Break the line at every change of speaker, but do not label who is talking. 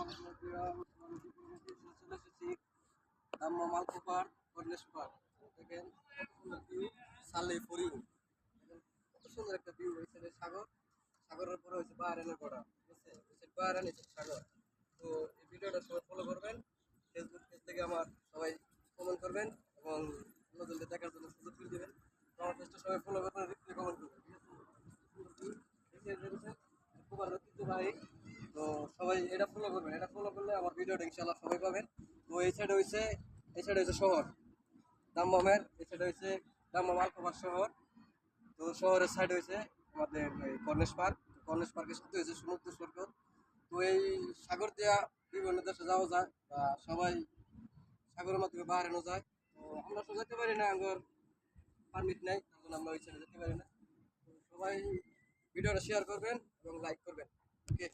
চলে এসেছি Dammam আলকোপার corniche park. দেখেন কত সুন্দর ভিউ, সালে ফর ইউ। কত সুন্দর একটা ভিউ হয়েছে, সাগর, সাগরের পরে হয়েছে বাহারানের গড়া, ঠিক আছে, হচ্ছে বাহারান সাগর। তো এই ভিডিওটা সবাই ফলো করবেন, ফেসবুক পেজ থেকে আমার সবাই কমেন্ট করবেন এবং নতুনদের দেখার জন্য সুযোগ করে দেবেন। তো আমার পেজটা সবাই ফলো করবেন, রিপ্লাই কমেন্ট করবেন, ঠিক আছে। খুব ভালো ঐতিহ্যবাহী। তো সবাই এটা ফলো করবেন, এটা ফলো করলে আমার ভিডিওটা ইনশাল্লাহ সবাই পাবেন। তো এই সাইড হয়েছে শহর দাম্মামের, এই সাইড হয়েছে দাম্মাম আলকোপার শহর। তো শহরের সাইড হয়েছে আমাদের এই কর্নেশ পার্ক। কর্নেশ পার্কের সাথে হয়েছে সমুদ্র সৈকত। তো এই সাগর দেওয়া বিভিন্ন দেশে যাওয়া যায়, বা সবাই সাগরের মাধ্যমে বাহারানো যায়। তো আমরা তো যেতে পারি না, আমার পারমিট নেই, তার জন্য আমরা ওই সাইডে যেতে পারি না। তো সবাই ভিডিওটা শেয়ার করবেন এবং লাইক করবেন, ওকে।